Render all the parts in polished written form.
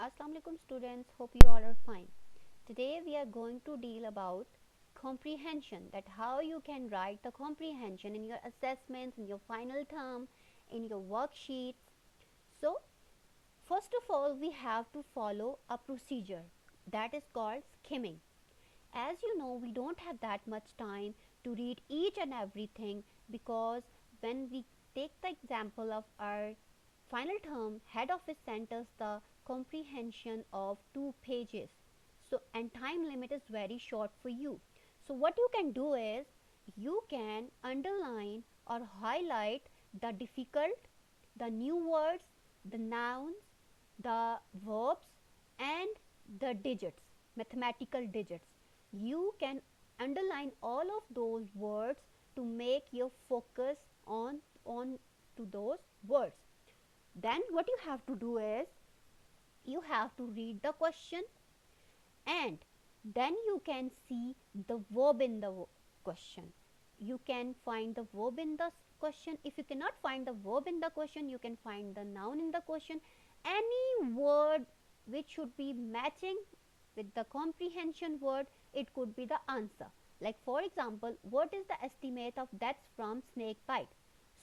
Assalamu alaikum students, hope you all are fine. Today we are going to deal about comprehension, that how you can write the comprehension in your assessments, in your final term, in your worksheets. So first of all we have to follow a procedure that is called skimming. As you know, we don't have that much time to read each and everything, because when we take the example of our final term, head office sent us the comprehension of 2 pages. So, and time limit is very short for you. So, what you can do is you can underline or highlight the difficult, the new words, the nouns, the verbs, and the digits, mathematical digits. You can underline all of those words to make your focus on to those words. Then what you have to do is you have to read the question, and then you can see the verb in the question. You can find the verb in the question. If you cannot find the verb in the question, you can find the noun in the question. Any word which should be matching with the comprehension word, it could be the answer. Like for example, what is the estimate of deaths from snake bite?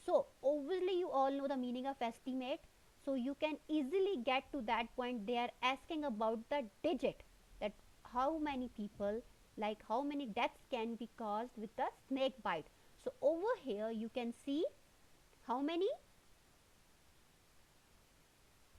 So obviously you all know the meaning of estimate, so you can easily get to that point. They are asking about the digit, that how many people, like how many deaths can be caused with the snake bite. So over here you can see how many.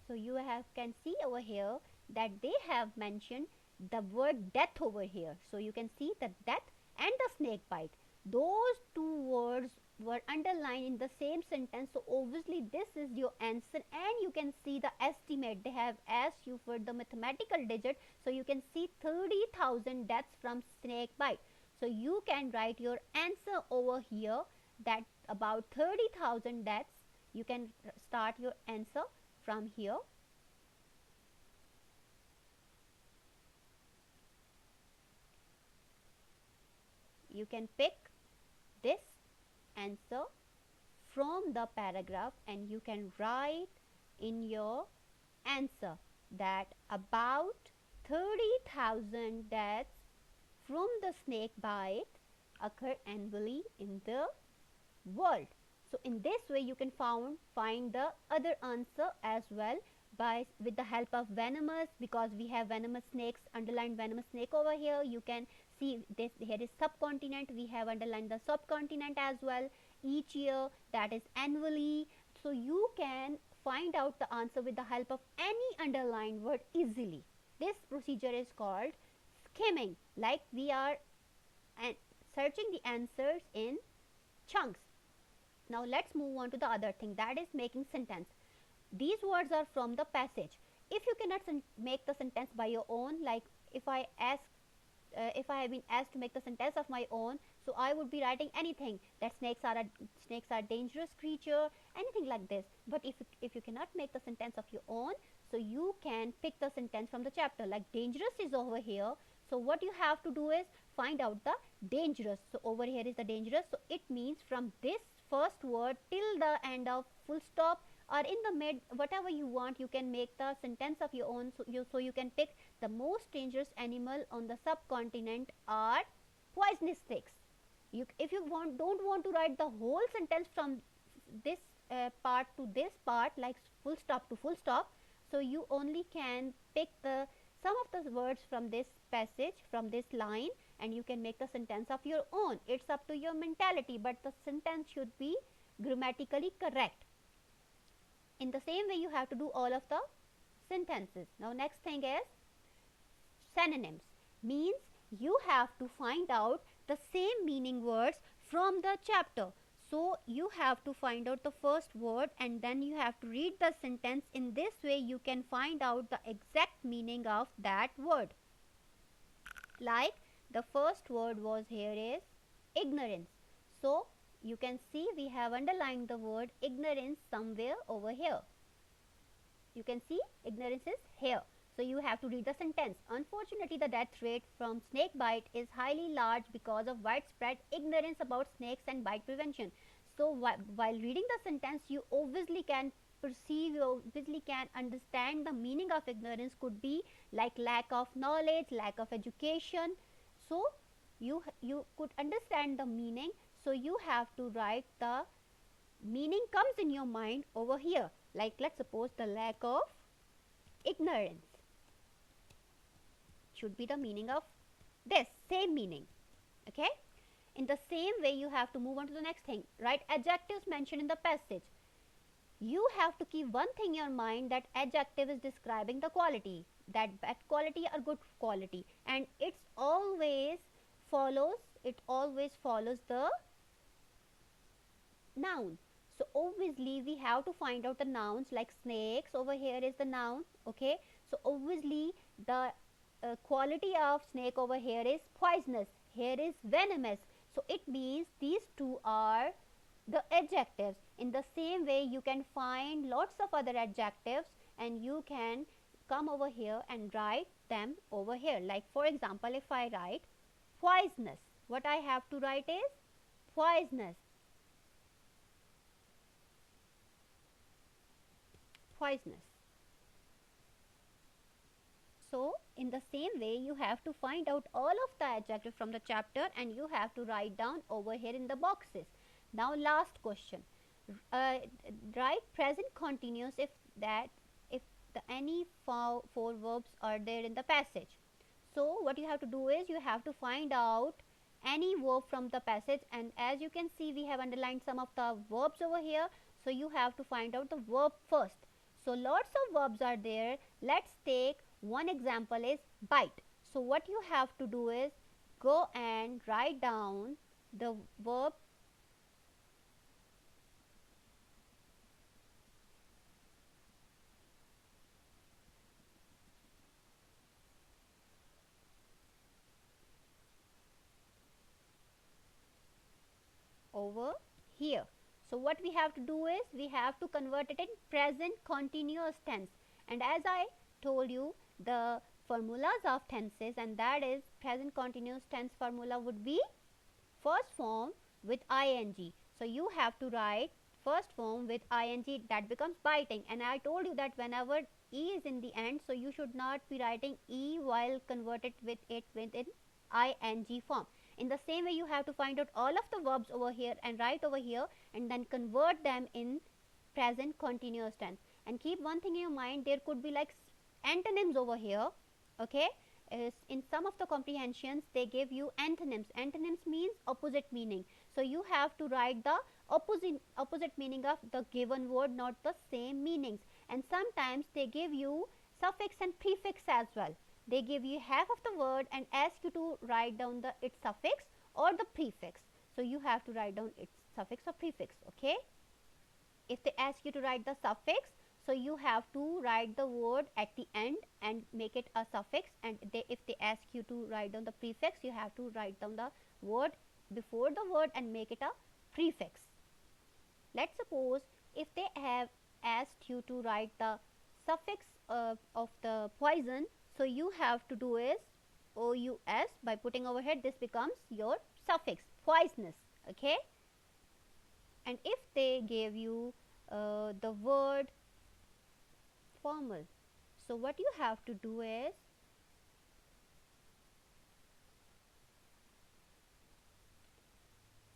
So you can see over here that they have mentioned the word death over here. So you can see the death and the snake bite. Those two words were underlined in the same sentence. So obviously this is your answer, and you can see the estimate. They have asked you for the mathematical digit. So you can see 30,000 deaths from snake bite. So you can write your answer over here, that about 30,000 deaths. You can start your answer from here. You can pick this answer from the paragraph, and you can write in your answer that about 30,000 deaths from the snake bite occur annually in the world. So in this way you can find the other answer as well, by with the help of venomous, because we have venomous snakes, underlined venomous snake over here. You can see this, here is subcontinent, we have underlined the subcontinent as well, each year, that is annually. So you can find out the answer with the help of any underlined word easily. This procedure is called skimming, like we are searching the answers in chunks. Now let's move on to the other thing, that is making sentence. These words are from the passage. If you cannot make the sentence by your own, like if I have been asked to make the sentence of my own, so I would be writing anything, that snakes are dangerous creature, anything like this. But if you cannot make the sentence of your own, so you can pick the sentence from the chapter, like dangerous is over here. So what you have to do is find out the dangerous. So over here is the dangerous. So it means from this first word till the end of full stop, or in the mid, whatever you want, you can make the sentence of your own. So you can pick the most dangerous animal on the subcontinent are poisonous snakes. If you don't want to write the whole sentence from this part to this part, like full stop to full stop, so you only can pick the some of the words from this passage, from this line, and you can make the sentence of your own. It's up to your mentality, but the sentence should be grammatically correct. In the same way you have to do all of the sentences. Now next thing is synonyms. Means you have to find out the same meaning words from the chapter. So you have to find out the first word, and then you have to read the sentence. In this way you can find out the exact meaning of that word. Like the first word was here is ignorance. So you can see we have underlined the word ignorance somewhere over here. You can see ignorance is here. So you have to read the sentence. Unfortunately, the death rate from snake bite is highly large because of widespread ignorance about snakes and bite prevention. So while reading the sentence, you obviously can perceive, you obviously can understand the meaning of ignorance could be like lack of knowledge, lack of education. So you could understand the meaning, so you have to write the meaning comes in your mind over here. Like let's suppose the lack of ignorance should be the meaning of this same meaning. Okay, in the same way you have to move on to the next thing. Write adjectives mentioned in the passage. You have to keep one thing in your mind, that adjective is describing the quality, that bad quality or good quality, and it always follows the noun. So obviously we have to find out the nouns, like snakes over here is the noun. Okay, so obviously the quality of snake over here is poisonous, here is venomous. So it means these two are the adjectives. In the same way you can find lots of other adjectives and you can come over here and write them over here. Like for example, if I write poisonous, what I have to write is poisonous. Poisonous. So in the same way you have to find out all of the adjectives from the chapter and you have to write down over here in the boxes. Now last question. Write present continuous if any four verbs are there in the passage. So what you have to do is you have to find out any verb from the passage, and as you can see we have underlined some of the verbs over here. So you have to find out the verb first. So lots of verbs are there. Let's take one example is bite. So what you have to do is go and write down the verb over here. So what we have to do is we have to convert it in present continuous tense, and as I told you the formulas of tenses, and that is present continuous tense formula would be first form with ing. So you have to write first form with ing, that becomes biting, and I told you that whenever e is in the end, so you should not be writing e while converted with it within ing form. In the same way you have to find out all of the verbs over here and write over here and then convert them in present continuous tense. And keep one thing in your mind, there could be like antonyms over here. Okay, in some of the comprehensions they give you antonyms. Antonyms means opposite meaning, so you have to write the opposite meaning of the given word, not the same meanings. And sometimes they give you suffix and prefix as well. They give you half of the word and ask you to write down its suffix or the prefix. So you have to write down its suffix or prefix. Okay, if they ask you to write the suffix, so you have to write the word at the end and make it a suffix, and if they ask you to write down the prefix, you have to write down the word before the word and make it a prefix. Let's suppose if they have asked you to write the suffix of the poison, so you have to do is ous, by putting over here this becomes your suffix poisonous. Okay, and if they gave you the word formal, so what you have to do is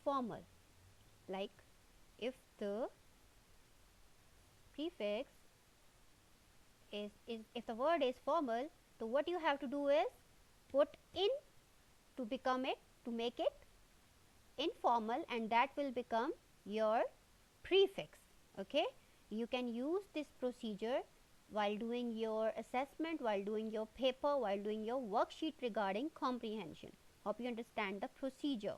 formal. Like if the prefix is if the word is formal, so what you have to do is put in to make it informal, and that will become your prefix. Okay, you can use this procedure while doing your assessment, while doing your paper, while doing your worksheet regarding comprehension. Hope you understand the procedure.